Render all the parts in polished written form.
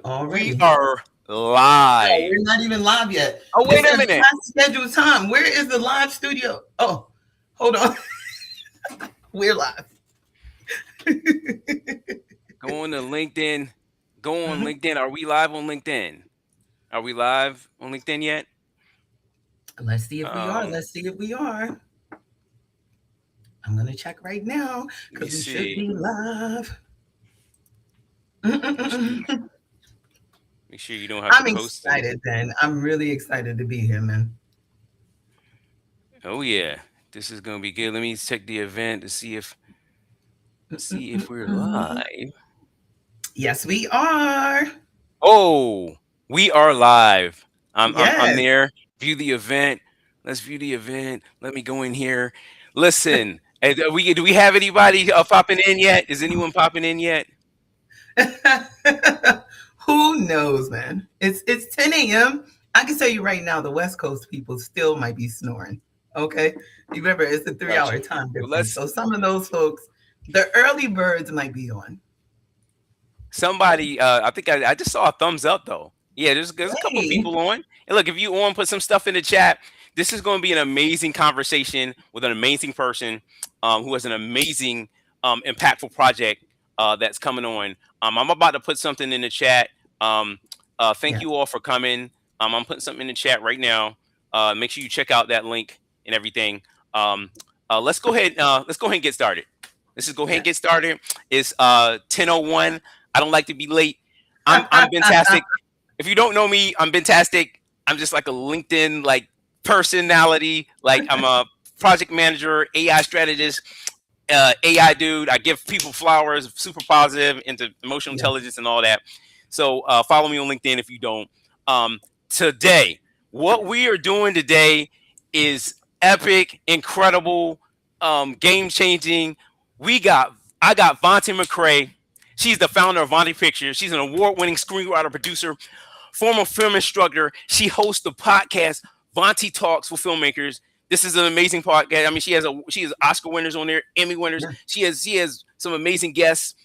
We already. are Oh, live. we're not even live yet. Oh, It wait a says minute. past scheduled time. Where is the live studio? Oh, hold on. We're live. Go on to LinkedIn. Go on LinkedIn. Are we live on LinkedIn? Are we live on LinkedIn yet? Let's see if we are. Um, Let's see if we are. I'm gonna check right now Let me because we should see. be live. Make sure you, I'm make sure you don't have to post it. excited, Ben. I'm really excited to be here, man. Oh yeah, this is gonna be good. Let me check the event to see if we're live. Yes, we are. Oh, we are live. I'm Yes. there. View the event. Let's view the event. Let me go in here. Listen, do we have anybody popping in yet? Is anyone popping in yet? Who knows, man? It's 10 a.m. I can tell you right now, the West Coast people still might be snoring. Okay, you remember it's a 3 hour Gotcha. time Well, difference, let's so some of those folks, the early birds might be on. somebody. I think I just saw a thumbs up though. Yeah, there's a couple of Hey, people on. And look, if you on, put some stuff in the chat. This is going to be an amazing conversation with an amazing person who has an amazing, impactful project that's coming on. I'm about to put something in the chat. Um, thank yeah, you all for coming. I'm putting something in the chat right now. Make sure you check out that link and everything. Um, let's go ahead. Let's go ahead and get started. Let's just go ahead yeah. and get started. It's 10:01. I don't like to be late. I'm fantastic. If you don't know me, I'm fantastic. I'm just like a LinkedIn like personality. Like I'm a project manager, AI strategist, AI dude. I give people flowers, super positive, into emotional Yes. intelligence and all that. So follow me on LinkedIn if you don't. Um, Today, what we are doing today is epic, incredible, game changing. We got I got Vontae McCray. She's the founder of Vontae Pictures. She's an award-winning screenwriter, producer, former film instructor. She hosts the podcast Vontae Talks with Filmmakers. This is an amazing podcast. I mean, she has Oscar winners on there, Emmy winners. Yeah. She has some amazing guests.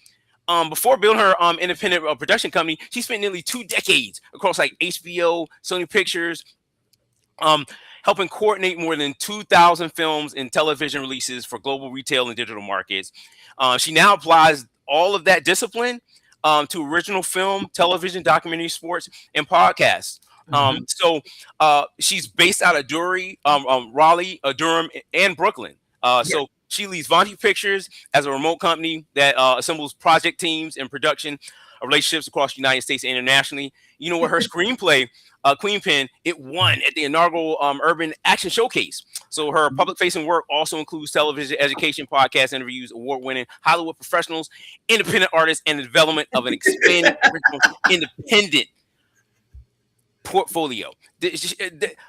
Before building her independent production company, she spent nearly 2 decades across like HBO, Sony Pictures, um, helping coordinate more than 2,000 films and television releases for global retail and digital markets. She now applies all of that discipline to original film, television, documentary, sports, and podcasts. Hmm. She's based out of Raleigh, Durham, and Brooklyn. Yeah. She leads Vontae Pictures as a remote company that assembles project teams and production relationships across the United States and internationally. You know what? Her screenplay, Queen Pen, it won at the inaugural Urban Action Showcase. So her public-facing work also includes television, education, podcast interviews, award-winning Hollywood professionals, independent artists, and the development of an expanding original independent portfolio.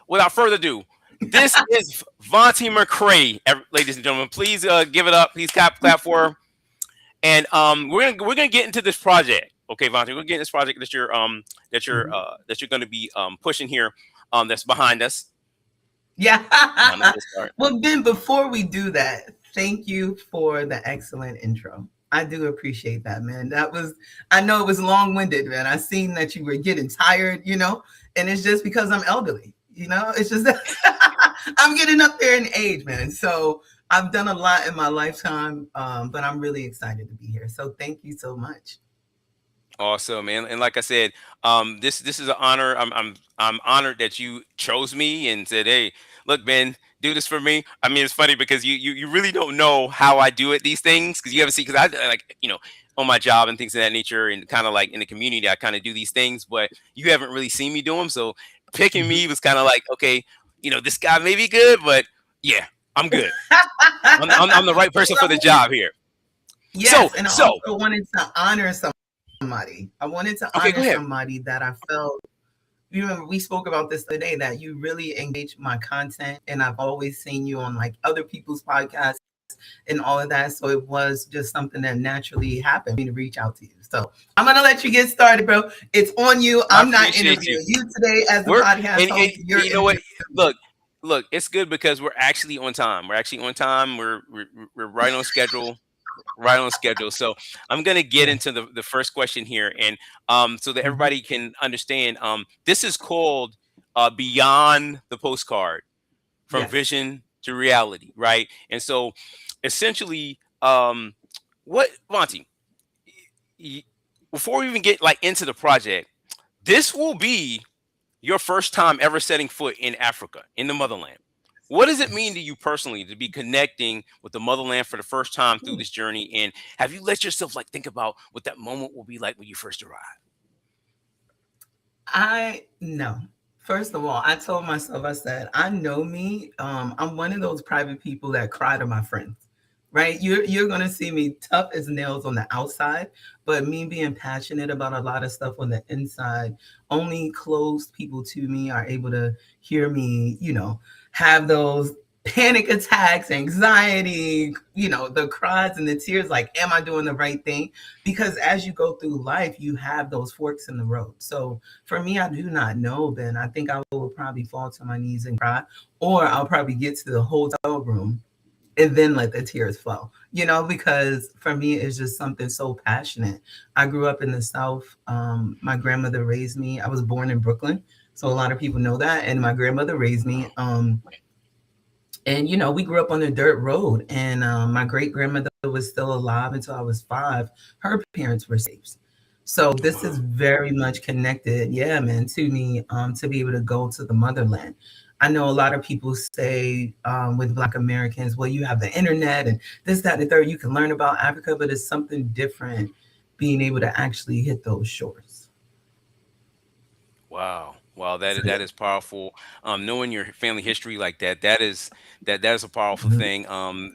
Without further ado, this is Vontae McCray, ladies and gentlemen. Please give it up. Please clap for her. And we're gonna get into this project. Okay, Vontae, we're gonna get into this project Mhm. that you're gonna be pushing here. That's behind us. Yeah. Let me start. Well, Ben, before we do that, thank you for the excellent intro. I do appreciate that, man. I know it was long winded, man. I seen that you were getting tired, and it's just because I'm elderly, it's just that I'm getting up there in age, man. So I've done a lot in my lifetime, but I'm really excited to be here. So thank you so much. Awesome, man. And like I said, this is an honor. I'm honored that you chose me and said, "Hey, look, Ben, do this for me." I mean, it's funny because you really don't know how I do it these things because you haven't seen because I like on my job and things of that nature and kind of like in the community I kind of do these things, but you haven't really seen me do them. So picking Mhm. me was kind of like, okay, this guy may be good, but yeah, I'm good. I'm the right person for the job here. So Yes, and I so also wanted to honor somebody. I wanted to okay, go honor ahead. somebody that I felt. You remember we spoke about this the other day that you really engage my content, and I've always seen you on like other people's podcasts and all of that. So it was just something that naturally happened for me to reach out to you. So I'm gonna let you get started, bro. It's on you. I I'm not appreciate you. interviewing you today as the We're podcast and host. You're you know what? interviewing me. Look, look, it's good because we're actually on time. We're actually on time. We're right on schedule. right on schedule. So I'm gonna get Yeah. into the first question here, and so that Hmm. everybody can understand. This is called Beyond the Postcard, from Yes. vision to reality, right? And so, essentially, what Monty? y- Before we even get like into the project, this will be your first time ever setting foot in Africa, in the motherland. What does it mean Yes. to you personally to be connecting with the motherland for the first time through this journey? And have you let yourself like think about what that moment will be like when you first arrive? I no. First of all, I told myself, I said, I know me. I'm one of those private people that cry to my friends. Right? You're gonna see me tough as nails on the outside, but me being passionate about a lot of stuff on the inside, only closed people to me are able to hear me, have those panic attacks, anxiety, the cries and the tears, like, am I doing the right thing? Because as you go through life, you have those forks in the road. So for me, I do not know, Ben. I think I will probably fall to my knees and cry, or I'll probably get to the hotel room and then let the tears flow, because for me, it's just something so passionate. I grew up in the South. My grandmother raised me. I was born in Brooklyn. So a lot of people know that. And my grandmother raised me. Wow. And we grew up on a dirt road, and my great grandmother was still alive until I was 5. Her parents were slaves, so this is Wow. very much connected, yeah, man, to me, to be able to go to the motherland. I know a lot of people say, with Black Americans, well, you have the internet and this, that, and the third, you can learn about Africa, but it's something different being able to actually hit those shores. Wow. Wow, So that yeah. is powerful. Knowing your family history like that, that is a powerful Mhm. thing.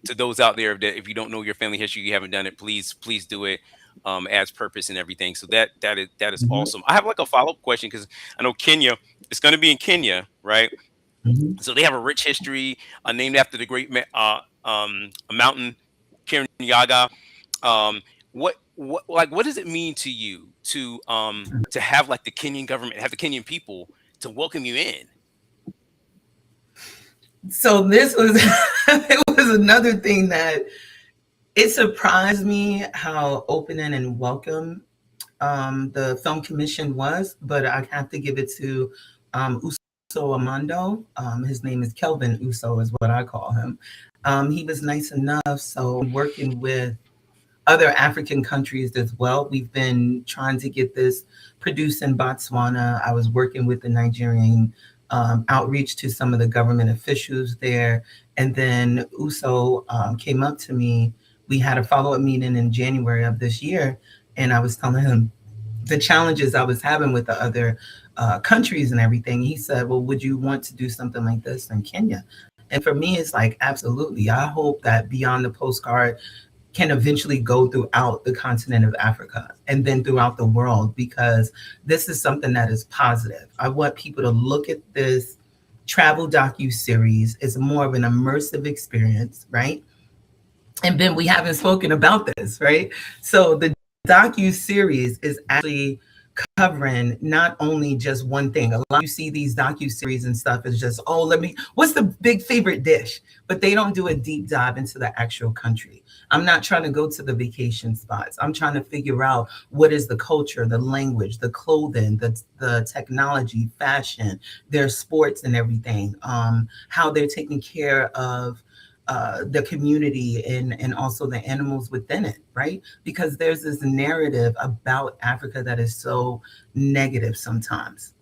To those out there that if you don't know your family history, you haven't done it, please do it. Adds purpose and everything. So that is Mhm. awesome. I have like a follow up question because I know Kenya. It's going to be in Kenya, right? Mhm. So they have a rich history, named after the great mountain Kirinyaga. Um, what does it mean to you to have like the Kenyan government, have the Kenyan people to welcome you in? So this was it was another thing that it surprised me how open and welcome, the film commission was, but I have to give it to, Uso Amando. His name is Kelvin Uso, is what I call him. He was nice enough. So working with other African countries as well. We've been trying to get this produced in Botswana. I was working with the Nigerian, outreach to some of the government officials there. And then USO, came up to me. We had a follow up meeting in January of this year. And I was telling him the challenges I was having with the other, countries and everything. He said, well, would you want to do something like this in Kenya? And for me, it's like, absolutely. I hope that Beyond the Postcard can eventually go throughout the continent of Africa and then throughout the world, because this is something that is positive. I want people to look at this travel docu series. It's more of an immersive experience, right? And then we haven't spoken about this, right? So the docu series is actually covering not only just one thing. A lot you see these docu series and stuff is just, oh, what's the big favorite dish? But they don't do a deep dive into the actual country. I'm not trying to go to the vacation spots. I'm trying to figure out what is the culture, the language, the clothing, the technology, fashion, their sports and everything, how they're taking care of, the community and also the animals within it, right? Because there's this narrative about Africa that is so negative sometimes.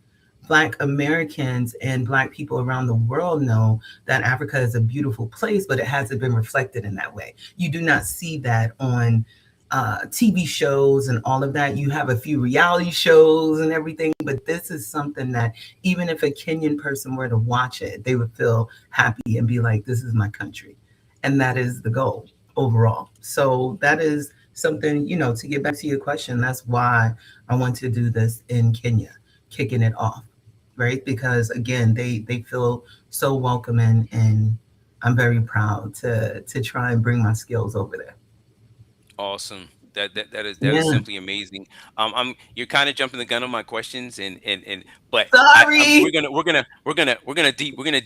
Black Americans and Black people around the world know that Africa is a beautiful place, but it hasn't been reflected in that way. You do not see that on, TV shows and all of that. You have a few reality shows and everything, but this is something that even if a Kenyan person were to watch it, they would feel happy and be like, this is my country. And that is the goal overall. So that is something, to get back to your question, that's why I want to do this in Kenya, kicking it off, right? Because again, they feel so welcoming, and I'm very proud to try and bring my skills over there. Awesome. That is Yeah. simply amazing. You're kind of jumping the gun on my questions, and but we're Sorry. gonna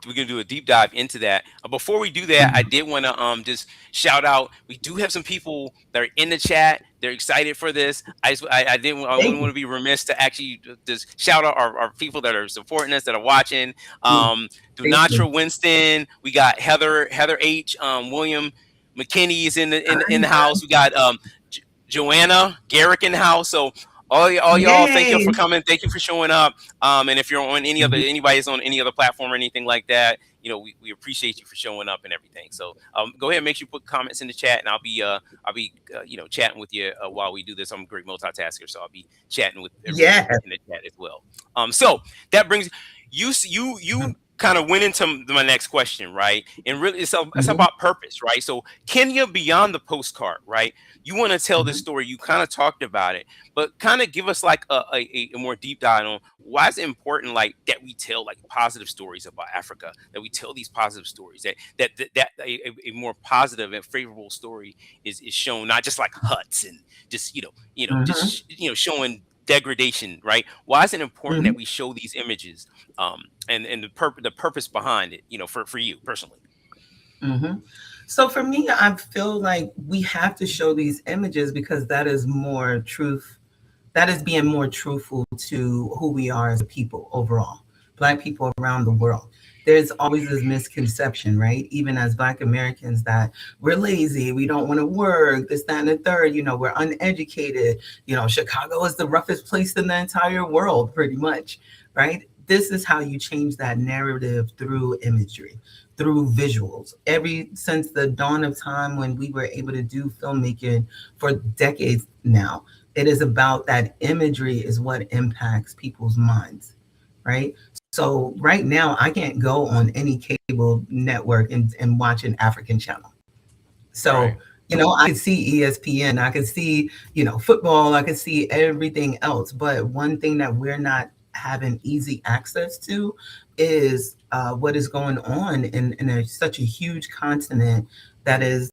we're gonna do a deep dive into that. Before we do that, I Mhm. did want to just shout out. We do have some people that are in the chat. They're excited for this. I didn't I Thank wouldn't you. want to be remiss to actually just shout out our people that are supporting us, that are watching. Mm, thank you. Dunatra Winston. We got Heather H. William McKinney is in the house. We got Joanna Garrick in the house. So all y'all, thank you Yay. for coming. Thank you for showing up. And if you're on Mhm. anybody's on any other platform or anything like that, we appreciate you for showing up and everything. So go ahead and make sure you put comments in the chat, and I'll be chatting with you while we do this. I'm a great multitasker, so I'll be chatting with everyone Yeah. in the chat as well. So that brings you Mhm. kind of went into my next question, right? And really, it's Mhm. about purpose, right? So Kenya beyond the postcard, right? You want to tell this Mhm. story. You kind of talked about it, but kind of give us like a more deep dive on why is it important, like that we tell like positive stories about Africa, that we tell these positive stories, that a more positive and favorable story is shown, not just like huts and just Mhm. showing degradation, right? Why is it important that Mhm. we show these images, and the purpose behind it, for you personally? Mhm. So for me, I feel like we have to show these images because that is more truth. That is being more truthful to who we are as a people overall, Black people around the world. There's always this misconception, right? Even as Black Americans, that we're lazy, we don't want to work, this, that, and the third, we're uneducated. Chicago is the roughest place in the entire world, pretty much, right? This is how you change that narrative through imagery, through visuals. Every since the dawn of time when we were able to do filmmaking for decades now, it is about that imagery is what impacts people's minds, right? So right now, I can't go on any cable network and watch an African channel. So, Right. I could see ESPN, I could see, football, I could see everything else. But one thing that we're not having easy access to is what is going on in such a huge continent that is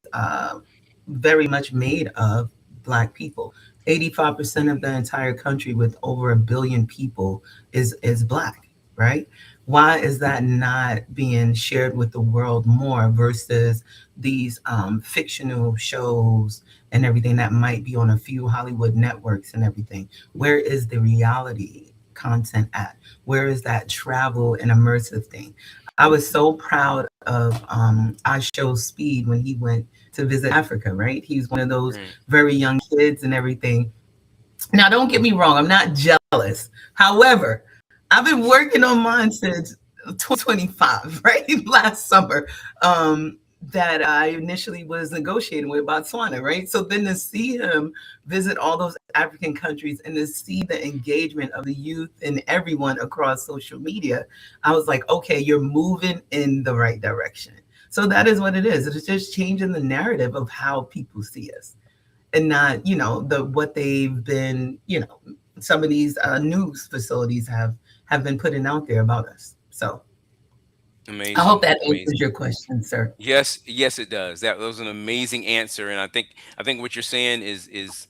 very much made of Black people. 85% of the entire country with over 1 billion people is Black, right? Why is that not being shared with the world more versus these fictional shows and everything that might be on a few Hollywood networks and everything? Where is the reality content at? Where is that travel and immersive thing? I was so proud of I Show Speed when he went to visit Africa, right? He's one of those Right. very young kids and everything. Now, don't get me wrong, I'm not jealous. However, I've been working on mine since 2025, right? Last summer, that I initially was negotiating with Botswana, right? So then to see him visit all those African countries and to see the engagement of the youth and everyone across social media, I was like, okay, you're moving in the right direction. So that is what it is. It's just changing the narrative of how people see us and not the what they've been some of these news facilities have been putting out there about us. So I hope Amazing, that answers amazing. your question, sir. Yes, yes, it does. That was an amazing answer, and I think what you're saying is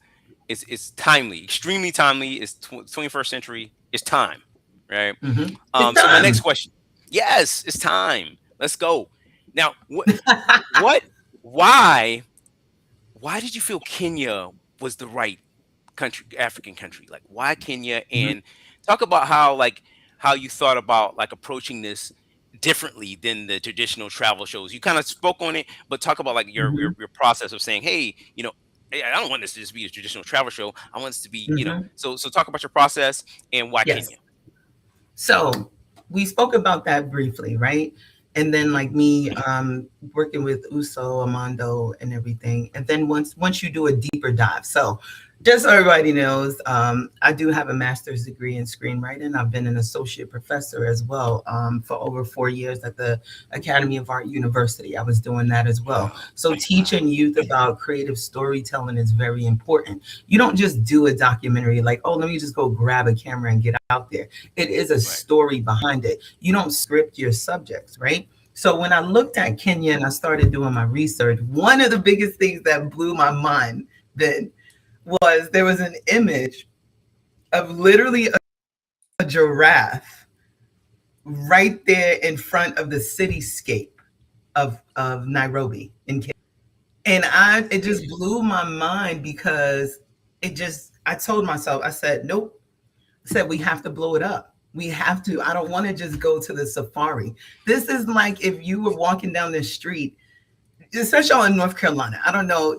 timely, extremely timely. It's 21st century. It's time, right? It's So my done. next question, yes, it's time. Let's go. Now, what, why, why did you feel Kenya was the right country, African country? Like, why Kenya? Mhm, And talk about how you thought about like approaching this differently than the traditional travel shows. You kind of spoke on it, but talk about like your mhm, your, your process of saying, hey, hey, I don't want this to just be a traditional travel show. I want this to be, mhm. so talk about your process and why Yes. Kenya. So we spoke about that briefly, right? And then like me working with Uso, Amando, and everything. And then once you do a deeper dive. So just so everybody knows, I do have a master's degree in screenwriting. I've been an associate professor as well for over 4 years at the Academy of Art University. I was doing that as well. Wow. So Wow. teaching youth about creative storytelling is very important. You don't just do a documentary like, oh, let me just go grab a camera and get out there. It is a Right. story behind it. You don't script your subjects, right? So when I looked at Kenya and I started doing my research, one of the biggest things that blew my mind then was there was an image of literally a giraffe right there in front of the cityscape of Nairobi in Kenya. And it just blew my mind because I told myself, I said, nope. I said, we have to blow it up. We have to. I don't want to just go to the safari. This is like if you were walking down the street, especially in North Carolina. I don't know,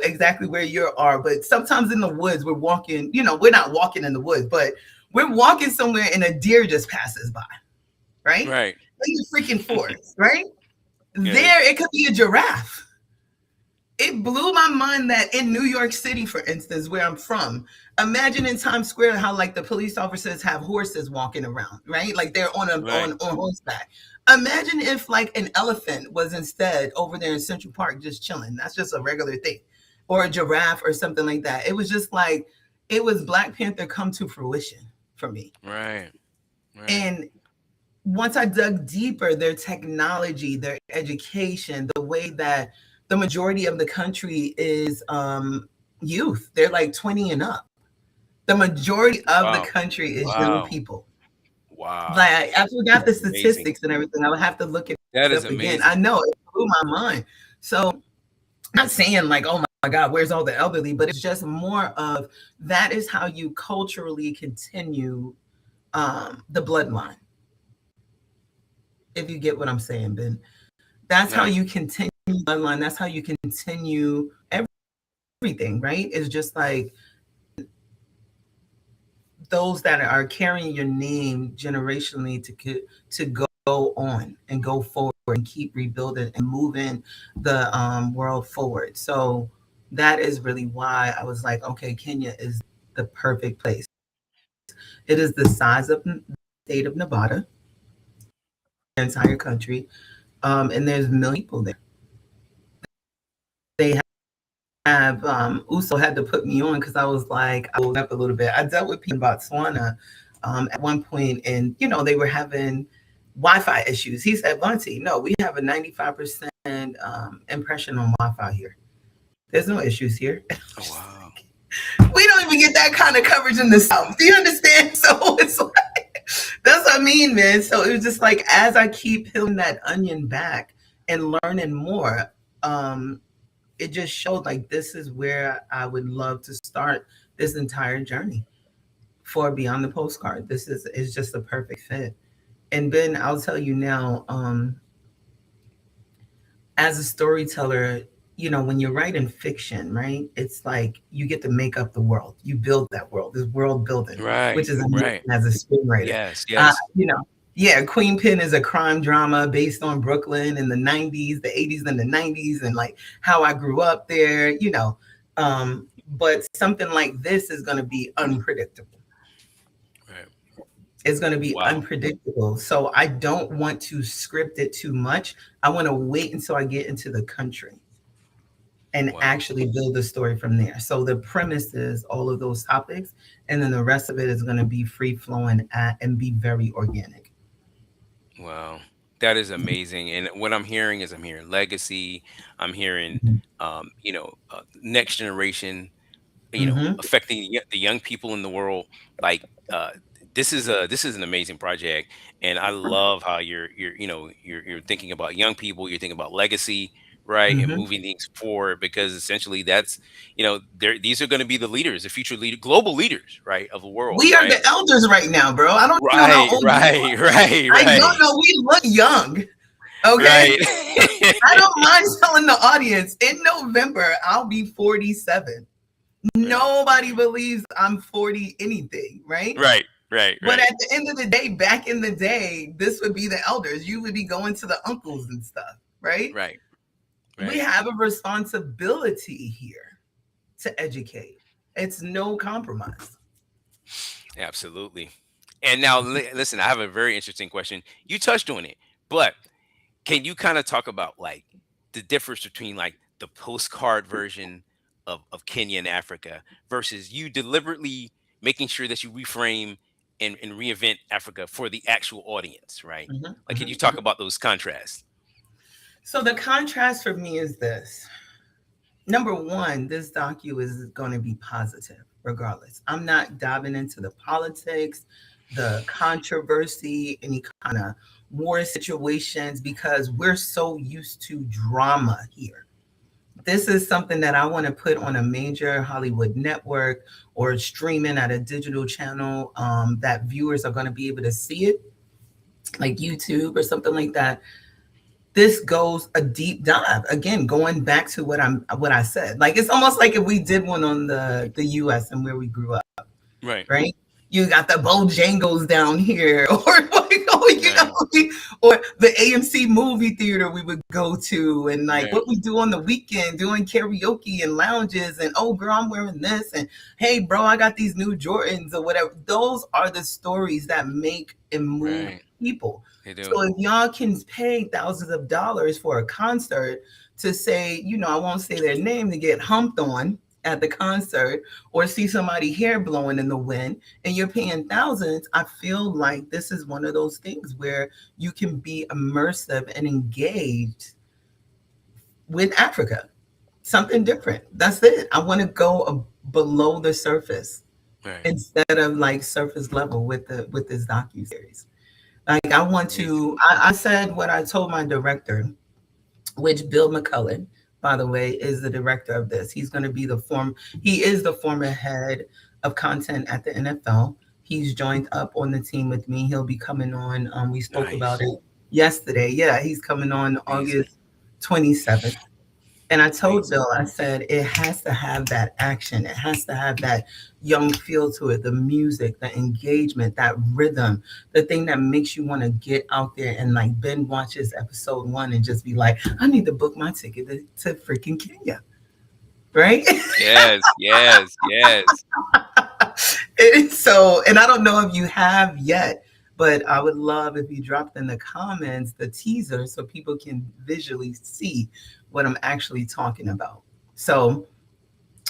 exactly where you are, but sometimes in the woods, we're walking, we're not walking in the woods, but we're walking somewhere and a deer just passes by, right? Right. In the freaking forest, right? Right. There, it could be a giraffe. It blew my mind that in New York City, for instance, where I'm from, imagine in Times Square how like the police officers have horses walking around, right? Like they're Right. on horseback. Imagine if like an elephant was instead over there in Central Park just chilling. That's just a regular thing. Or a giraffe or something like that. It was just like it was Black Panther come to fruition for me. Right. Right. And once I dug deeper, their technology, their education, the way that the majority of the country is youth. They're like 20 and up. The majority of the Wow. country is young Wow. people. Wow. Like I forgot the That's amazing. statistics and everything. I would have to look it up That again. is I know it amazing. blew my mind. So not saying like, oh my God, where's all the elderly? But it's just more of that is how you culturally continue the bloodline. If you get what I'm saying, Ben. That's how Right. you continue bloodline. That's how you continue everything, right? It's just like those that are carrying your name generationally to go on and go forward and keep rebuilding and moving the world forward. So that is really why I was like, okay, Kenya is the perfect place. It is the size of the state of Nevada, the entire country, and there's millions of people there. They have Uso had to put me on because I was like, I was up a little bit. I dealt with people in Botswana at one point, and they were having Wi-Fi issues. He said, Vonti, no, we have a 95% impression on Wi-Fi here. There's no issues here. Oh, wow. We don't even get that kind of coverage in the South. Do you understand? So it's like, that's what I mean, man. So it was just like, as I keep peeling that onion back and learning more, it just showed like this is where I would love to start this entire journey for Beyond the Postcard. This is just a perfect fit. And Ben, I'll tell you now, as a storyteller, when you're writing fiction, right? It's like you get to make up the world. You build that world. This world building, Right. which is amazing Right. as a screenwriter. Yes. Uh, Yes. you know, yeah, Queen Pin is a crime drama based on Brooklyn in the 90s, the 80s and the 90s, and like how I grew up there. But something like this is going to be unpredictable. Right. It's going to be Wow. unpredictable. So I don't want to script it too much. I want to wait until I get into the country and Wow. actually build the story from there. So the premise is all of those topics, and then the rest of it is going to be free flowing and be very organic. Wow. That is amazing. And what I'm hearing is I'm hearing legacy. I'm hearing, Mhm. next generation, Mhm. affecting the young people in the world. Like, uh, this is an amazing project, and I love how you're thinking about young people. You're thinking about legacy, right, and Mhm. moving things forward because essentially that's these are going to be the leaders, the future leader, global leaders, right, of the world, We are right, the elders right now, bro. I don't know how right, old you right, are. right, I don't right, know. We look young. Okay. right, I don't mind telling the audience in November, I'll be 47. right, Nobody believes I'm 40 anything, right? right, right, But right, at the end of the day, back in the day, this would be the elders. You would be going to the uncles and stuff, right? right, We right. have a responsibility here to educate. It's no compromise. Absolutely. And now, listen, I have a very interesting question. You touched on it, but can you kind of talk about like the difference between like the postcard version of Kenya and Africa versus you deliberately making sure that you reframe and reinvent Africa for the actual audience, right? Mhm, Like, can you mhm, talk mhm. about those contrasts? So the contrast for me is this. Number one, this docu is going to be positive regardless. I'm not diving into the politics. the controversy, any kind of war situations, because we're so used to drama here. This is something that I want to put on a major Hollywood network or streaming at a digital channel, that viewers are going to be able to see it, like YouTube or something like that. This goes a deep dive. Again, going back to what I said. Like it's almost like if we did one on the US and where we grew up, Right. right? You got the Bojangles down here, or like, oh, Right. or the AMC movie theater we would go to, and like Right. what we do on the weekend, doing karaoke and lounges, and oh, girl, I'm wearing this, and hey, bro, I got these new Jordans or whatever. Those are the stories that make and move Right. people. They do. So if y'all can pay thousands of dollars for a concert to say, I won't say their name, to get humped on at the concert, or see somebody hair blowing in the wind, and you're paying thousands, I feel like this is one of those things where you can be immersive and engaged with Africa. Something different. That's it. I want to go below the surface Right. instead of like surface level with this docu series. Like I want Amazing. to. I said what I told my director, which Bill McCullen, by the way, is the director of this. He's going to be he is the former head of content at the NFL. He's joined up on the team with me. He'll be coming on. We spoke about Nice. it yesterday. Yeah, he's coming on Amazing. August 27th. And I told Amazing. Bill, I said, it has to have that action. It has to have that young feel to it, the music, the engagement, that rhythm, the thing that makes you want to get out there and like Ben watches episode one and just be like, I need to book my ticket to freaking Kenya. Right? Yes. Yes. Yes. So, and I don't know if you have yet, but I would love if you dropped in the comments the teaser so people can visually see what I'm actually talking about. So,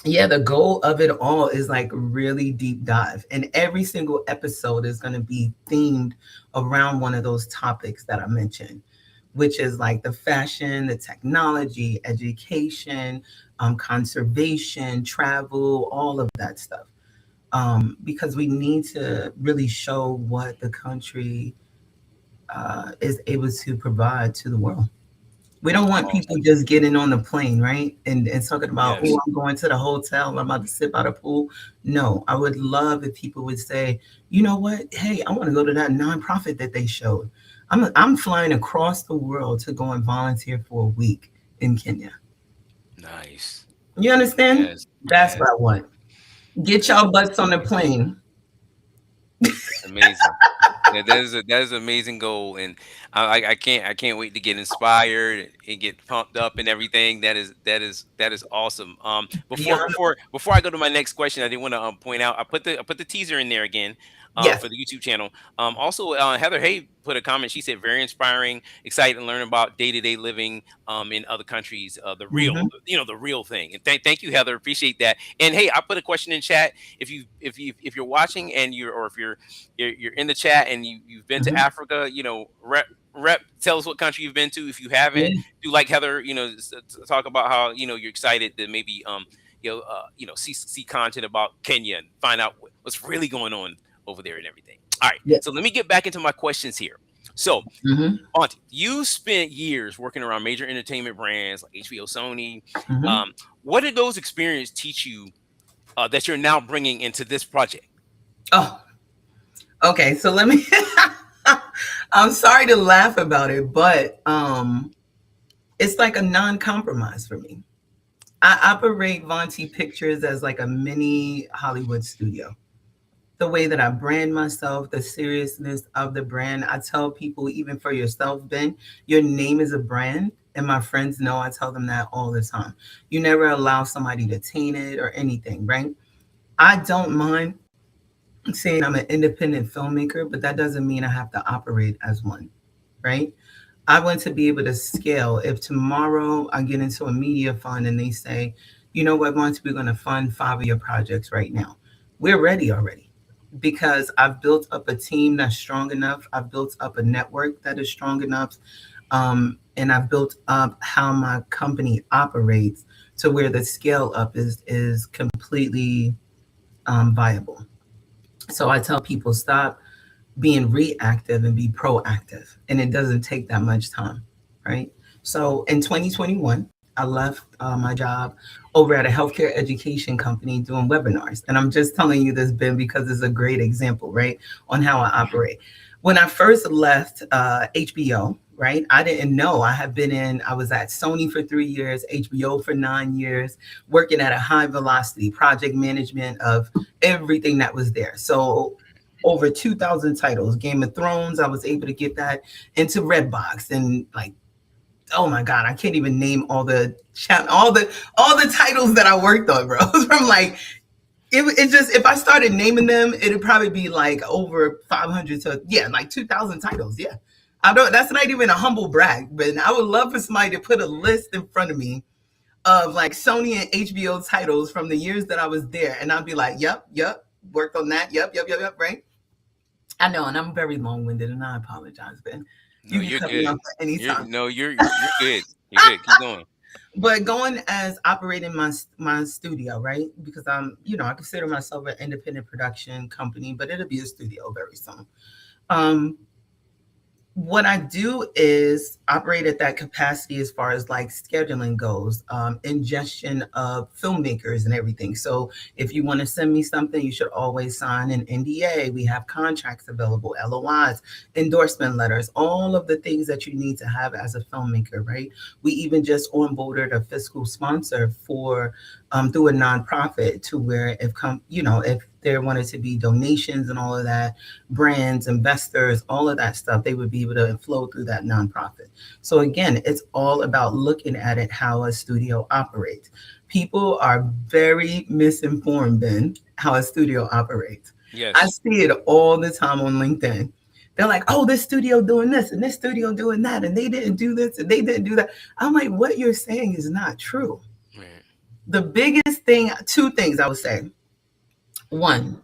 yeah, the goal of it all is like really deep dive, and every single episode is going to be themed around one of those topics that I mentioned, which is like the fashion, the technology, education, conservation, travel, all of that stuff, because we need to really show what the country is able to provide to the world. We don't want people Awesome. just getting on the plane, right? And talking about, oh, Yes. I'm going to the hotel, I'm about to sit by the pool. No, I would love if people would say, you know what? Hey, I want to go to that nonprofit that they showed. I'm flying across the world to go and volunteer for a week in Kenya. Nice. You understand? Yes. That's Yes. what I want. Get That's y'all butts on the amazing. plane. That's amazing. Yeah, that is an amazing goal, and I can't wait to get inspired and get pumped up and everything. That is awesome. Before Beyond. before before I go to my next question, I did want to point out I put the teaser in there again, Yes. for the YouTube channel. Also, Heather Hay put a comment. She said very inspiring, excited to learn about day to day living in other countries. The real, Hmm. the real thing. And thank you, Heather. Appreciate that. And hey, I put a question in chat. If you're watching and if you're in the chat and you've been to Hmm. Africa, rep tell us what country you've been to. If you haven't, Yeah. do like Heather, talk about how you're excited to maybe see content about Kenya and find out what's really going on over there and everything. All right, Yeah. so let me get back into my questions here. So, Hmm. Auntie, you spent years working around major entertainment brands like HBO, Sony. Hmm. Um, what did those experiences teach you that you're now bringing into this project? Oh, okay. So let me. I'm sorry to laugh about it, but it's like a non-compromise for me. I operate Vonti Pictures as like a mini Hollywood studio. The way that I brand myself, the seriousness of the brand. I tell people, even for yourself, Ben, your name is a brand. And my friends know I tell them that all the time. You never allow somebody to taint it or anything, right? I don't mind saying I'm an independent filmmaker, but that doesn't mean I have to operate as one, right? I want to be able to scale. If tomorrow I get into a media fund and they say, you know what, once we're going to fund 5 of your projects right now, we're ready already, because I've built up a team that's strong enough. I've built up a network that is strong enough. And I've built up how my company operates to where the scale up is completely viable. So I tell people, stop. being reactive and be proactive. And it doesn't take that much time, right? So in 2021, I left my job over at a healthcare education company doing webinars. And I'm just telling you this, Ben, because it's a great example, right, on how I operate. When I first left HBO, right, I didn't know. I was at Sony for 3 years, HBO for 9 years, working at a high velocity project management of everything that was there. So over 2,000 titles. Game of Thrones, I was able to get that into Redbox, and like, oh my god, I can't even name all the titles that I worked on, bro. From like it just, if I started naming them, it'd probably be like over 500 to, yeah, like 2,000 titles. Yeah. I don't, that's not even a humble brag, but I would love for somebody to put a list in front of me of like Sony and HBO titles from the years that I was there, and I'd be like, yep, worked on that. Yep, right? I know, and I'm very long winded, and I apologize, Ben. No, You can you're cut me good. off at any You're time. no, you're good. You're good. Keep going. But going as operating my studio, right? Because I consider myself an independent production company, but it'll be a studio very soon. Um, what I do is operate at that capacity as far as like scheduling goes, ingestion of filmmakers and everything. So if you want to send me something, you should always sign an NDA. We have contracts available, LOIs, endorsement letters, all of the things that you need to have as a filmmaker, right? We even just onboarded a fiscal sponsor for through a nonprofit, to where if there wanted to be donations and all of that, brands, investors, all of that stuff, they would be able to flow through that nonprofit. So again, it's all about looking at it how a studio operates. People are very misinformed in how a studio operates. I Yes. see it all the time on LinkedIn. They're like, oh, this studio doing this and this studio doing that, and they didn't do this and they didn't do that. I'm like, what you're saying is not true. Right. The biggest thing, two things I would say. One,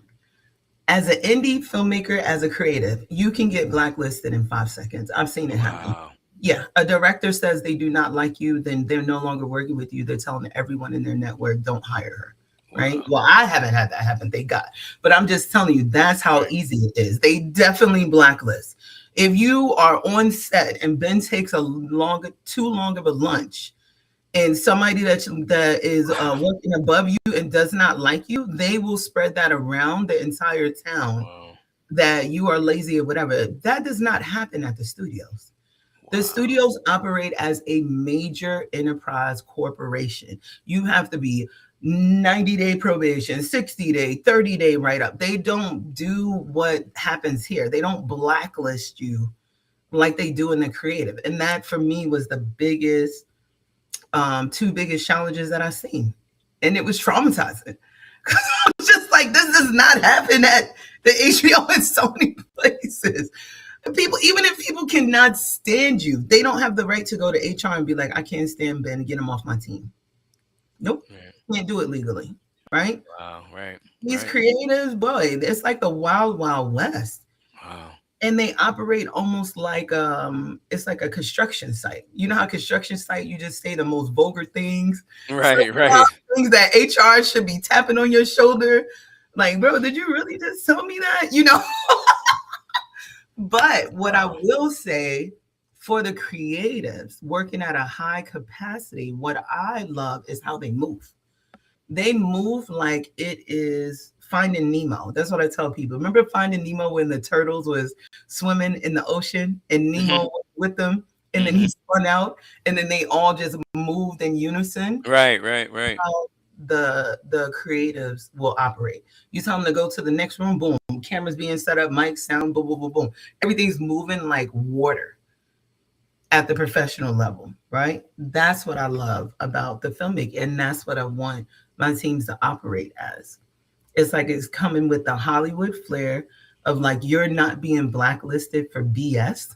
as an indie filmmaker, as a creative, you can get blacklisted in 5 seconds. I've seen it happen. Wow. Yeah, a director says they do not like you, then they're no longer working with you. They're telling everyone in their network, don't hire her. Right. Wow. Well, I haven't had that happen, thank God. But I'm just telling you, that's how Right. easy it is. They definitely blacklist. If you are on set and Ben takes too long of a lunch, and somebody that is Wow. working above you and does not like you, they will spread that around the entire town Wow. that you are lazy or whatever. That does not happen at the studios. The Wow. studios operate as a major enterprise corporation. You have to be 90-day probation, 60-day, 30-day write up. They don't do what happens here. They don't blacklist you like they do in the creative. And that for me was the biggest two biggest challenges that I've seen. And it was traumatizing. I was just like, this does not happen at the HBO in so many places. And people, even if people cannot stand you, they don't have the right to go to HR and be like, I can't stand Ben and get him off my team. Nope. Right. Can't do it legally. Right? Wow. Right. These Right. creators, boy, it's like the wild, wild west. Wow. And they operate almost like it's like a construction site. You know how construction site, you just say the most vulgar things, Right. Right. things that HR should be tapping on your shoulder. Like, bro, did you really just tell me that? But what I Wow. will say, for the creatives working at a high capacity, what I love is how they move. They move like it is Finding Nemo. That's what I tell people. Remember Finding Nemo when the turtles was swimming in the ocean and Nemo Hmm. was with them, and then he Hmm. spun out, and then they all just moved in unison. Right. Right. Right. How the creatives will operate. You tell them to go to the next room, boom, cameras being set up, mic, sound, boom, boom, boom, boom. Everything's moving like water at the professional level, right? That's what I love about the filmmaking, and that's what I want my teams to operate as. It's like it's coming with the Hollywood flair of like you're not being blacklisted for BS,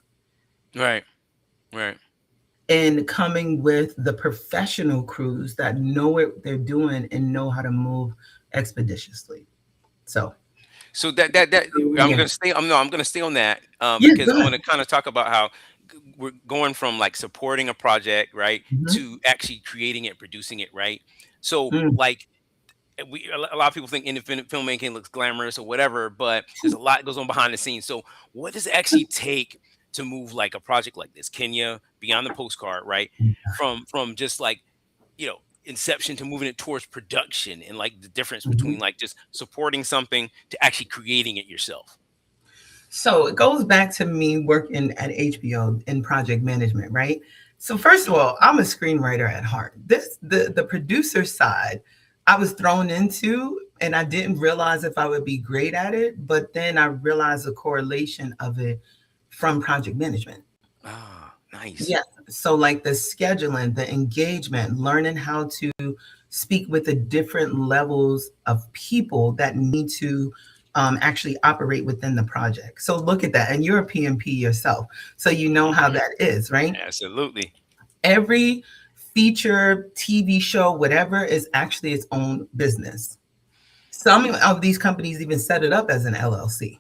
Right. Right. and coming with the professional crews that know what they're doing and know how to move expeditiously. So, So that I'm yeah, gonna stay. I'm no. I'm gonna stay on that yeah, because go I ahead. want to kind of talk about how we're going from like supporting a project, right, Mhm. to actually creating it, producing it, right. So Mm, like a lot of people think independent filmmaking looks glamorous or whatever, but there's a lot that goes on behind the scenes. So what does it actually take to move like a project like this, Kenya Beyond the Postcard, right? From just like, inception to moving it towards production, and like the difference between Mhm. like just supporting something to actually creating it yourself. So it goes back to me working at HBO in project management, right? So first of all, I'm a screenwriter at heart. The producer side I was thrown into, and I didn't realize if I would be great at it, but then I realized the correlation of it from project management. Ah, nice. Yeah. So like the scheduling, the engagement, learning how to speak with the different levels of people that need to actually operate within the project. So look at that. And you're a PMP yourself. So you know how Hmm. that is, right? Absolutely. Every feature, TV show, whatever is actually its own business. Some of these companies even set it up as an LLC,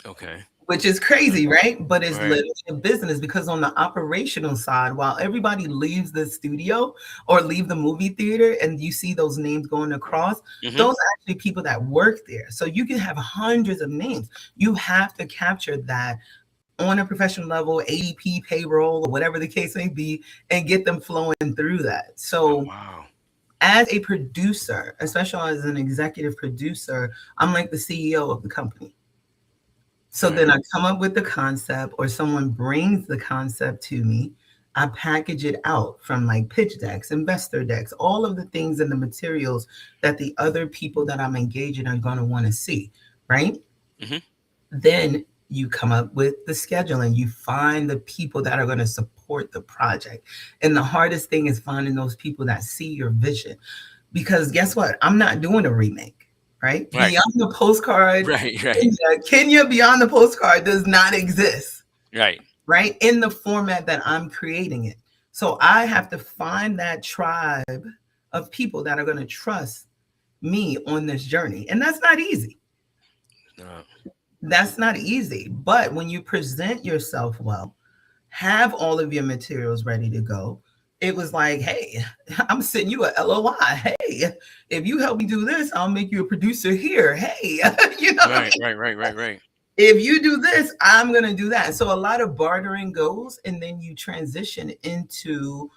Okay. which is crazy, right? But it's Right. literally a business because on the operational side, while everybody leaves the studio or leave the movie theater and you see those names going across, Hmm. those are actually people that work there. So you can have hundreds of names. You have to capture that on a professional level, ADP payroll or whatever the case may be, and get them flowing through that. Oh, So wow. as a producer, especially as an executive producer, I'm like the CEO of the company. So Right. then I come up with the concept, or someone brings the concept to me. I package it out from like pitch decks, investor decks, all of the things and the materials that the other people that I'm engaging are going to want to see, right? Hmm. Then you come up with the scheduling. You find the people that are going to support the project. And the hardest thing is finding those people that see your vision. Because guess what? I'm not doing a remake, right? Right. Beyond the Postcard, Right. Right. Kenya Beyond the Postcard does not exist, Right. right? In the format that I'm creating it. So I have to find that tribe of people that are going to trust me on this journey. And that's not easy. Uh, That's not easy. But when you present yourself well, have all of your materials ready to go. It was like, hey, I'm sending you a LOI. Hey, if you help me do this, I'll make you a producer here. Hey, you know what I right. mean? Right. Right. Right. Right. If you do this, I'm going to do that. So a lot of bartering goes, and then you transition into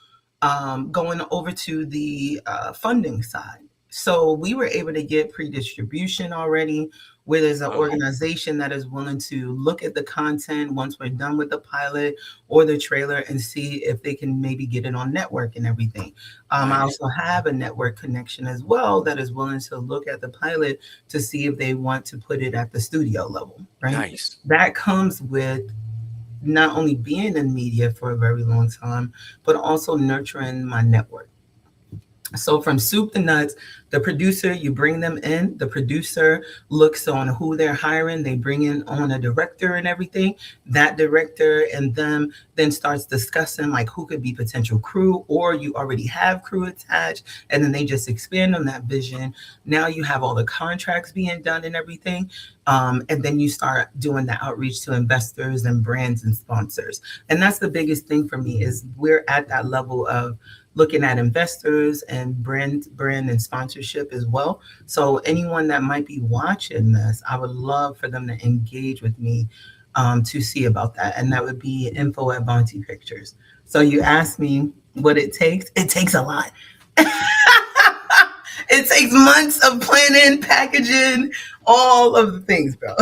going over to the funding side. So we were able to get pre-distribution already, where there's an Wow. organization that is willing to look at the content once we're done with the pilot or the trailer and see if they can maybe get it on network and everything. I Nice. also have a network connection as well that is willing to look at the pilot to see if they want to put it at the studio level, right? Nice. That comes with not only being in media for a very long time, but also nurturing my network. So from soup to nuts, the producer, you bring them in. The producer looks on who they're hiring. They bring in on a director and everything. That director and them then starts discussing like who could be potential crew, or you already have crew attached, and then they just expand on that vision. Now you have all the contracts being done and everything. And then you start doing the outreach to investors and brands and sponsors. And that's the biggest thing for me is we're at that level of looking at investors and brand and sponsorship as well. So anyone that might be watching this, I would love for them to engage with me to see about that. And that would be info at Bounty Pictures. So you asked me what it takes. It takes a lot. It takes months of planning, packaging, all of the things, bro.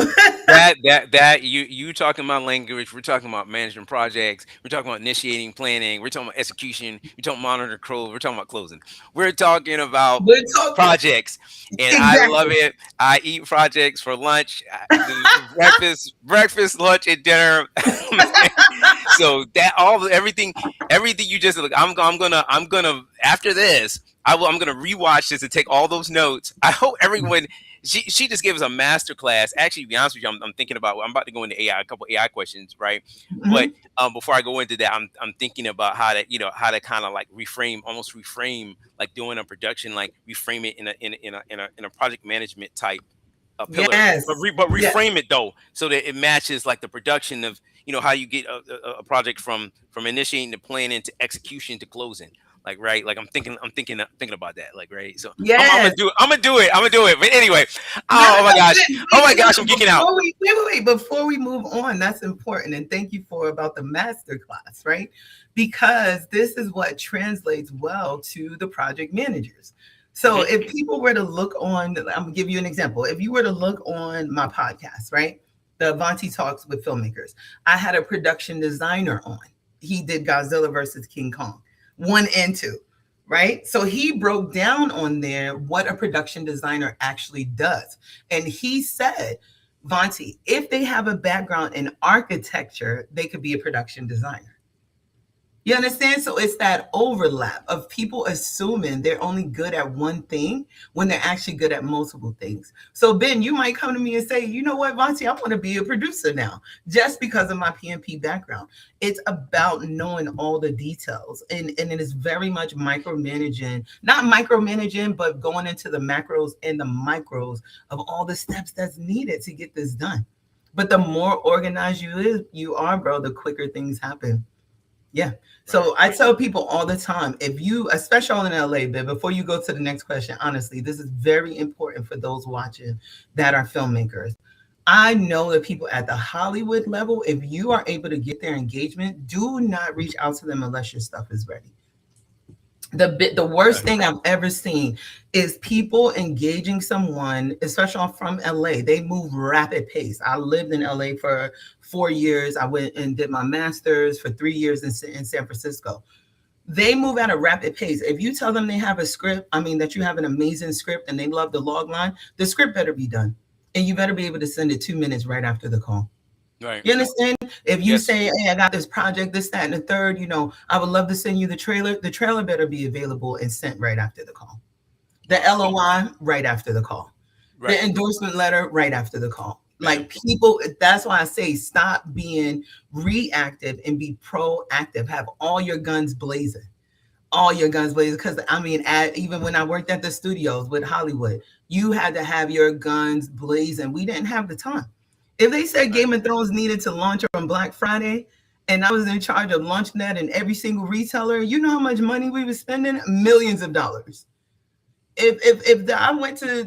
That you talking about language. We're talking about management projects. We're talking about initiating planning. We're talking about execution. We're talking monitor close. We're talking about closing. We're talking about We're talking projects, and I love exactly. it. I eat projects for lunch, breakfast, lunch, and dinner. So that everything you just look. I'm gonna after this. I'm gonna rewatch this and take all those notes. I hope everyone. She just gave us a master class. Actually, to be honest with you, I'm thinking about. I'm about to go into AI, a couple AI questions, right? But Mhm. before I go into that, I'm thinking about how to kind of like almost reframe, like doing a production, like reframe it in a project management type a pillar, but Yes. Yes. reframe it though, so that it matches like the production of how you get a project from initiating to planning to execution to closing. Like, right, like I'm thinking about that, like, right. So I'm Yes. gonna do it. I'm gonna do it. But anyway, No, oh my no, gosh, oh my wait, no, gosh, I'm no, geeking out. before we move on, that's important. And thank you for about the master class, right? Because this is what translates well to the project managers. So Hmm. if people were to look on, I'm gonna give you an example. If you were to look on my podcast, right? The Avanti Talks with Filmmakers, I had a production designer on. He did Godzilla versus King Kong, 1 and 2, right? So he broke down on there what a production designer actually does. And he said, Vonti, if they have a background in architecture, they could be a production designer. You understand? So it's that overlap of people assuming they're only good at one thing when they're actually good at multiple things. So Ben, you might come to me and say, you know what, Vonti, I want to be a producer now, just because of my PMP background. It's about knowing all the details. And it is very much micromanaging, not micromanaging, but going into the macros and the micros of all the steps that's needed to get this done. But the more organized you are, bro, the quicker things happen. Yeah. Right. So I tell people all the time, if you, especially in LA, but before you go to the next question, honestly, this is very important for those watching that are filmmakers. I know that people at the Hollywood level, if you are able to get their engagement, do not reach out to them unless your stuff is ready. The worst Right. thing I've ever seen is people engaging someone, especially from LA. They move rapid pace. I lived in LA for 4 years. I went and did my master's for 3 years in San Francisco. They move at a rapid pace. If you tell them they have a script, I mean that you have an amazing script and they love the log line, the script better be done. And you better be able to send it 2 minutes right after the call. Right. You understand? If you Yes. say, hey, I got this project, this, that, and the third, I would love to send you the trailer. The trailer better be available and sent right after the call. The Wow. LOI right after the call. The Right. endorsement letter right after the call. Bam. Like people, that's why I say stop being reactive and be proactive. Have all your guns blazing. All your guns blazing. Because I mean, even when I worked at the studios with Hollywood, you had to have your guns blazing. We didn't have the time. If they said Right. Game of Thrones needed to launch on Black Friday, and I was in charge of launching that in every single retailer, you know how much money we were spending? Millions of dollars. I went to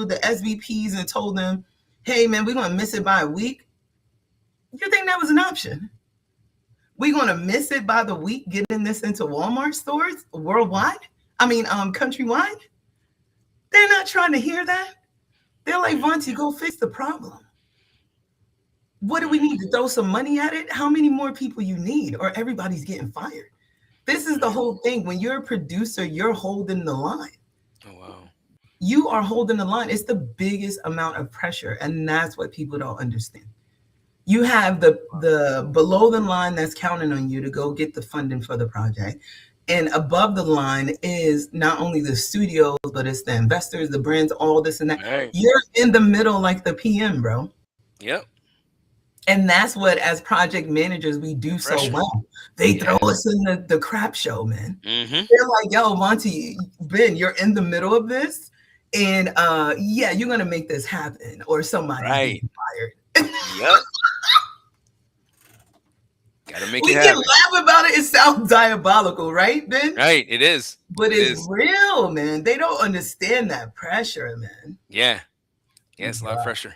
the SVPs and told them, hey man, we're gonna miss it by a week, you think that was an option? We're gonna miss it by the week getting this into Walmart stores worldwide? I mean, countrywide? They're not trying to hear that. They're like, Mm, Vonti, go fix the problem. What do we mm, need to throw some money at it? How many more people you need, or everybody's getting fired? This is the right. whole thing. When you're a producer, you're holding the line. Oh wow. You are holding the line. It's the biggest amount of pressure, and that's what people don't understand. You have the below the line that's counting on you to go get the funding for the project. And above the line is not only the studios, but it's the investors, the brands, all this and that. Right. You're in the middle like the PM, bro. Yep. And that's what, as project managers, we do so Pressure. well. They throw Yes. us in the crap show, man. Mm-hmm. They're like, yo, Monty, Ben, you're in the middle of this. And yeah, you're going to make this happen, or somebody's Right. getting fired. Yep. Got to make it We can happen. laugh about it. It sounds diabolical, right, Ben? Right. It is. But It it's is. real, man. They don't understand that pressure, man. Yeah. Yeah. It's a lot of Yeah. pressure.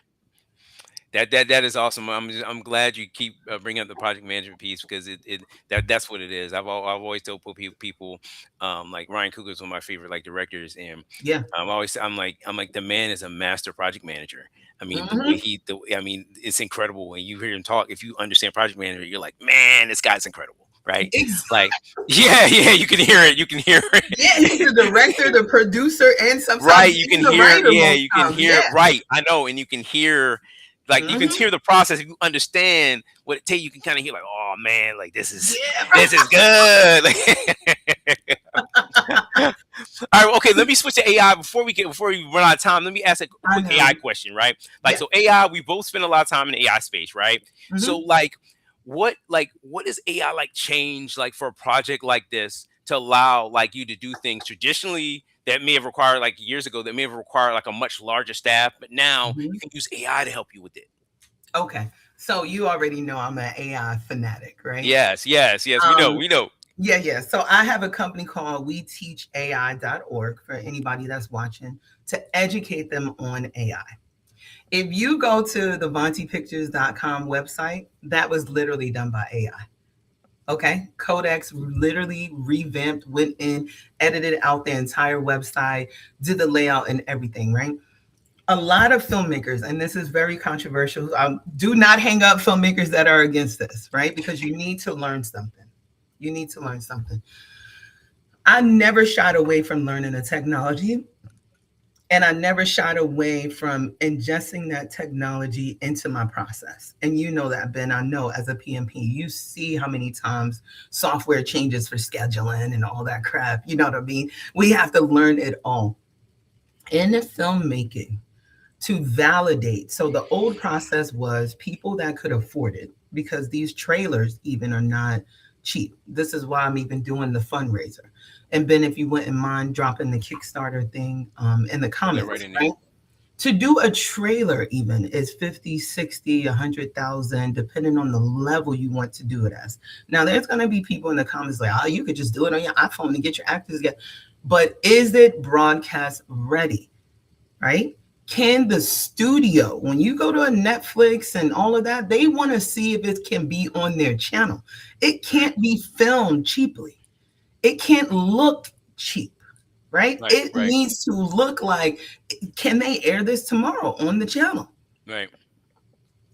That is awesome. I'm glad you keep bringing up the project management piece because that's what it is. I've always told people like Ryan Coogler is one of my favorite like directors, and Yeah. I'm like the man is a master project manager. I mean the way Hmm. he I mean it's incredible when you hear him talk. If you understand project manager, you're like, man, this guy's incredible, right? Like, yeah, yeah, you can hear it. You can hear Yeah, he's it. the director, the producer, and sometimes Right, you can even the hear, writer yeah, most you can times. hear, Yeah. right, I know, and you can hear, like, you can Hmm. hear the process. If you understand what it takes, you can kind of hear, like, oh man, like this is Yeah, right. this is good. All right, okay, let me switch to AI before we run out of time. Let me ask a I quick AI know. question, right? Like, Yeah. so AI, we both spend a lot of time in the AI space, right? So, Hmm. what does AI like change like for a project like this to allow like you to do things traditionally that may have required like years ago that may have required like a much larger staff, but now you Hmm. can use AI to help you with it. Okay. So you already know I'm an AI fanatic, right? Yes, yes, yes. We know, Um, we know. Yeah, yeah. So I have a company called WeTeachAI.org for anybody that's watching to educate them on AI. If you go to the VontiPictures.com website, that was literally done by AI. Okay. Codex literally revamped, went in, edited out the entire website, did the layout and everything, right? A lot of filmmakers, and this is very controversial, do not hang up filmmakers that are against this, right? Because you need to learn something. You need to learn something. I never shied away from learning the technology, and I never shied away from ingesting that technology into my process. And you know that, Ben. I know as a PMP, you see how many times software changes for scheduling and all that crap. You know what I mean? We have to learn it all. In the filmmaking, to validate. So the old process was people that could afford it, because these trailers even are not cheap. This is why I'm even doing the fundraiser. And Ben, if you wouldn't mind dropping the Kickstarter thing in the Put that right comments, in right? there. To do a trailer even is 50, 60, 100,000, depending on the level you want to do it as. Now, there's going to be people in the comments like, oh, you could just do it on your iPhone and get your actors together. But is it broadcast ready? Right? Can the studio, when you go to a Netflix and all of that, they want to see if it can be on their channel. It Right, can't be filmed cheaply. It can't look cheap, right? right, It right, needs to look like, can they air this tomorrow on the channel? right,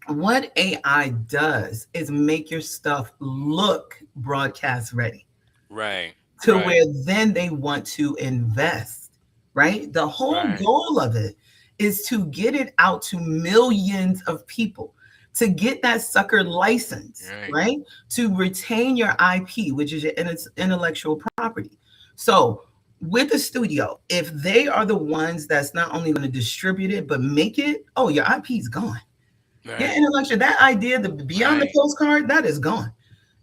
What AI does is make your stuff look broadcast ready, right, to right, where then they want to invest, right? The whole right, goal of it is to get it out to millions of people, to get that sucker license, right, right? To retain your IP, which is your intellectual property. So, with the studio, if they are the ones that's not only going to distribute it, but make it, oh, your IP is gone. Your right, intellectual, that idea, the beyond the right. postcard, that is gone.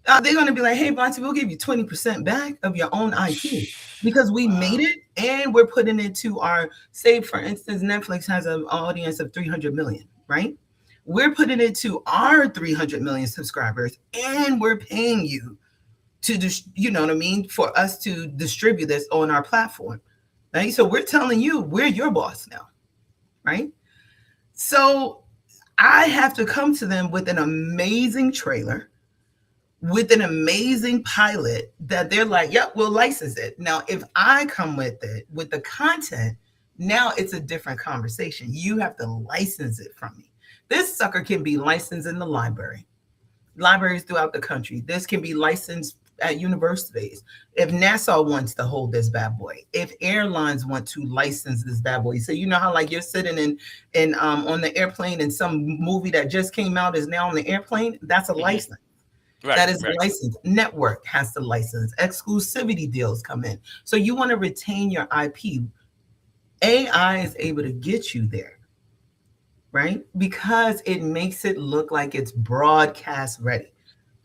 They're going to be like, hey, Bonte, we'll give you 20% back of your own IP because we made Wow. it and we're putting it to our, say, for instance, Netflix has an audience of 300 million, right? We're putting it to our 300 million subscribers and we're paying you to, you know what I mean, for us to distribute this on our platform, right? So we're telling you, we're your boss now, right? So I have to come to them with an amazing trailer, with an amazing pilot that they're like, yep, we'll license it. Now, if I come with it, with the content, now it's a different conversation. You have to license it from me. This sucker can be licensed in the libraries throughout the country. This can be licensed at universities. If NASA wants to hold this bad boy, if airlines want to license this bad boy, so you know how like you're sitting in on the airplane and some movie that just came out is now on the airplane, that's a Hmm. license. Right, That is right, licensed. Network has to license. Exclusivity deals come in. So you want to retain your IP. AI is able to get you there, right? Because it makes it look like it's broadcast ready.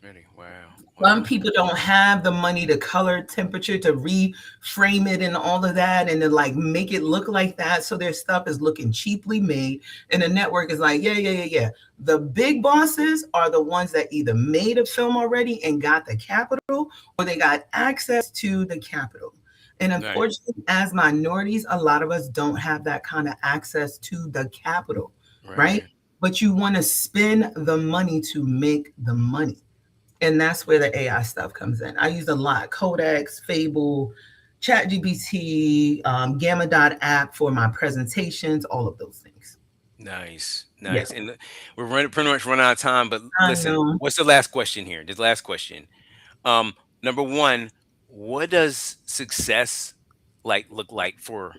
ready. Wow, Some wow. people don't have the money to color temperature to reframe it and all of that and to like make it look like that. So their stuff is looking cheaply made. And the network is like, yeah, yeah, yeah, yeah. The big bosses are the ones that either made a film already and got the capital or they got access to the capital. And Right, unfortunately, as minorities, a lot of us don't have that kind of access to the capital, right? right. But you want to spend the money to make the money, and that's where the AI stuff comes in. I use a lot Codex, Fable, ChatGPT, Gamma Dot app for my presentations, all of those things. Nice, Yeah, nice. And we're pretty much running out of time. But I listen, know. what's the last question here? The last question. Um, Number one, what does success like look like for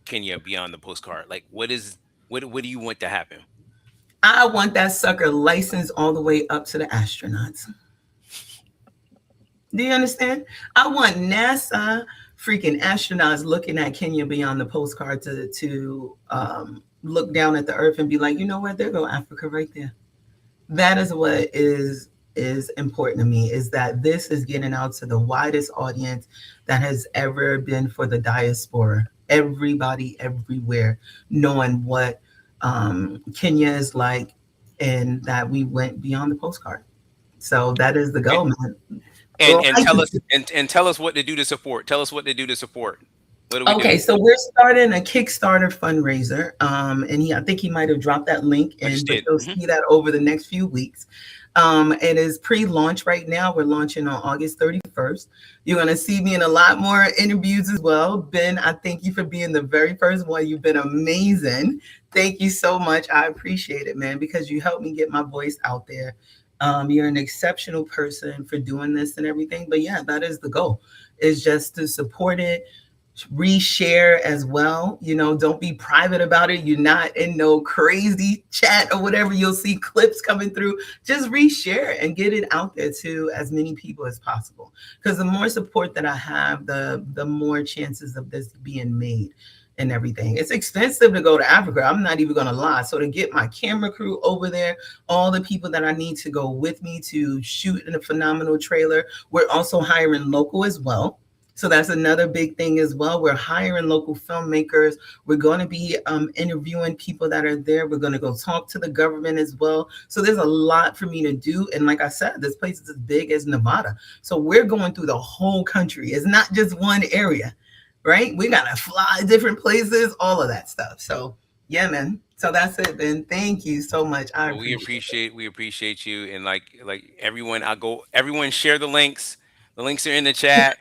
Kenya beyond the postcard? Like, what do you want to happen? I want that sucker licensed all the way up to the astronauts. Do you understand? I want NASA freaking astronauts looking at Kenya beyond the postcard to look down at the Earth and be like, you know what? There go Africa right there. That is what is important to me, is that this is getting out to the widest audience that has ever been for the diaspora. Everybody everywhere knowing what Kenya is like, and that we went beyond the postcard. So that is the And, goal, man. and Well, and tell us and tell us what to do to support. Tell us what to do to support. What do we do? okay, so we're starting a Kickstarter fundraiser, and I think he might have dropped that link I in, just but did. you'll see that over the next few weeks. It is pre-launch right now. We're launching on August 31st. You're going to see me in a lot more interviews as well. Ben, I thank you for being the very first one. You've been amazing. Thank you so much. I appreciate it, man, because you helped me get my voice out there. You're an exceptional person for doing this and everything. But yeah, that is the goal, is just to support it, reshare as well. Don't be private about it. You're not in no crazy chat or whatever. You'll see clips coming through. Just reshare and get it out there to as many people as possible. Because the more support that I have, the more chances of this being made and everything. It's expensive to go to Africa. I'm not even gonna lie. So to get my camera crew over there, all the people that I need to go with me to shoot in a phenomenal trailer, we're also hiring local as well. So that's another big thing as well. We're hiring local filmmakers. We're going to be interviewing people that are there. We're going to go talk to the government as well. So there's a lot for me to do. And like I said, this place is as big as Nevada. So we're going through the whole country. It's not just one area, right? We got to fly different places, all of that stuff. So yeah, man. So that's it, Ben. Thank you so much. I Well, appreciate it. we appreciate you, and like everyone, everyone share the links. The links are in the chat.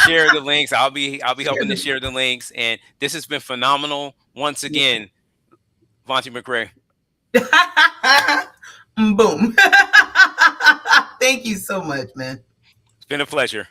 Share the links. I'll be Share helping to the share the links, and this has been phenomenal once again, Vontae McRae. Boom. Thank you so much, man. It's been a pleasure.